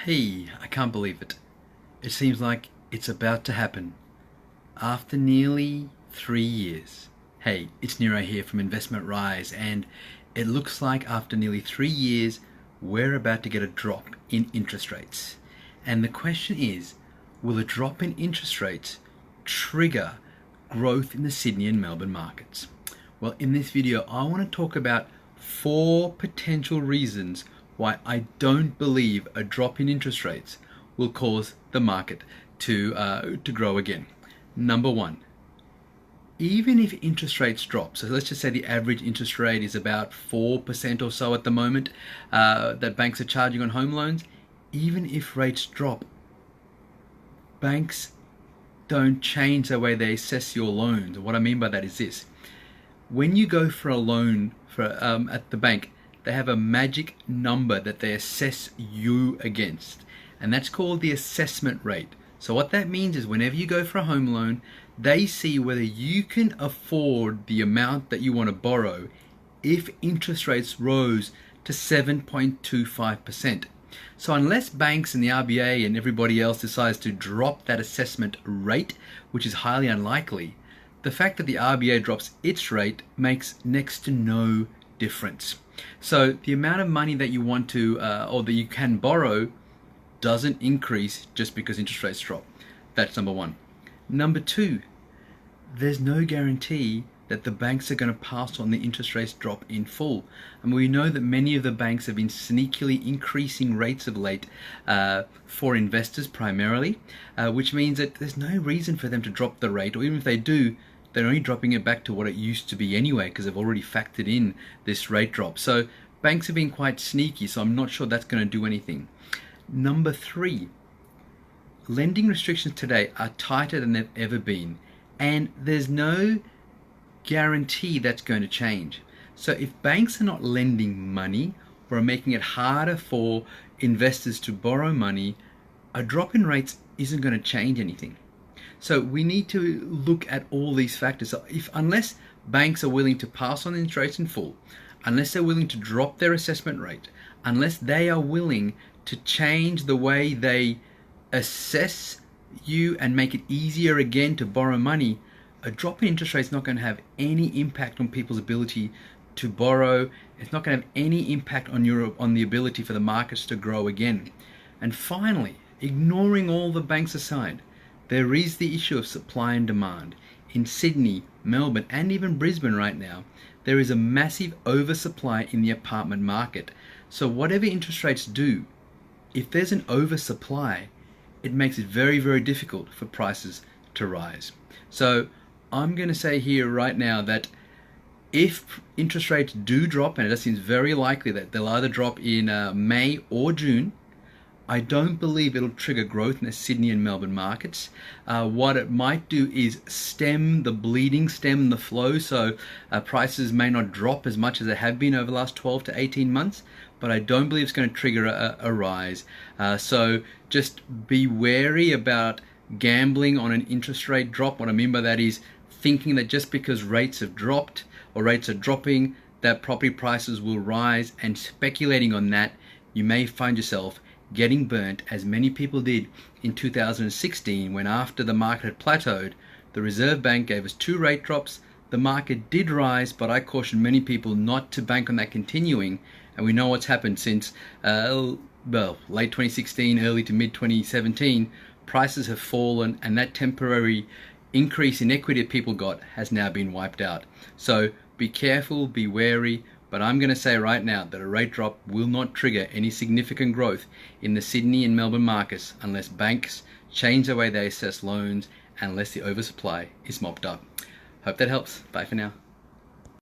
Hey, I can't believe it. It seems like it's about to happen. After nearly 3 years. Hey, it's Nero here from Investment Rise, and it looks like after nearly 3 years, we're about to get a drop in interest rates. And the question is, will a drop in interest rates trigger growth in the Sydney and Melbourne markets? Well, in this video, I want to talk about 4 potential reasons why I don't believe a drop in interest rates will cause the market to grow again. Number one, even if interest rates drop, so let's just say the average interest rate is about 4% or so at the moment that banks are charging on home loans, even if rates drop, banks don't change the way they assess your loans. What I mean by that is this. When you go for a loan at the bank, they have a magic number that they assess you against, and that's called the assessment rate. So what that means is whenever you go for a home loan, they see whether you can afford the amount that you want to borrow if interest rates rose to 7.25%. So unless banks and the RBA and everybody else decides to drop that assessment rate, which is highly unlikely, the fact that the RBA drops its rate makes next to no difference. So the amount of money that you want to or that you can borrow doesn't increase just because interest rates drop. That's number one. Number two, there's no guarantee that the banks are going to pass on the interest rates drop in full. And we know that many of the banks have been sneakily increasing rates of late for investors primarily, which means that there's no reason for them to drop the rate, or even if they do, they're only dropping it back to what it used to be anyway because they've already factored in this rate drop. So banks have been quite sneaky, so I'm not sure that's going to do anything. Number three, lending restrictions today are tighter than they've ever been, and there's no guarantee that's going to change. So if banks are not lending money or are making it harder for investors to borrow money, a drop in rates isn't going to change anything. So we need to look at all these factors. So unless banks are willing to pass on interest rates in full, unless they're willing to drop their assessment rate, unless they are willing to change the way they assess you and make it easier again to borrow money, a drop in interest rate is not going to have any impact on people's ability to borrow. It's not going to have any impact on the ability for the markets to grow again. And finally, ignoring all the banks aside, there is the issue of supply and demand. In Sydney, Melbourne, and even Brisbane right now, there is a massive oversupply in the apartment market. So whatever interest rates do, if there's an oversupply, it makes it very, very difficult for prices to rise. So I'm going to say here right now that if interest rates do drop, and it seems very likely that they'll either drop in May or June, I don't believe it'll trigger growth in the Sydney and Melbourne markets. What it might do is stem the bleeding, stem the flow, so prices may not drop as much as they have been over the last 12 to 18 months, but I don't believe it's going to trigger a rise. So just be wary about gambling on an interest rate drop. What I mean by that is thinking that just because rates have dropped or rates are dropping, that property prices will rise, and speculating on that, you may find yourself getting burnt, as many people did in 2016 when, after the market had plateaued, the Reserve Bank gave us 2 rate drops. The market did rise, but I caution many people not to bank on that continuing, and we know what's happened since late 2016, early to mid 2017. Prices have fallen, and that temporary increase in equity that people got has now been wiped out. So be careful, be wary, but I'm going to say right now that a rate drop will not trigger any significant growth in the Sydney and Melbourne markets unless banks change the way they assess loans and unless the oversupply is mopped up. Hope that helps. Bye for now.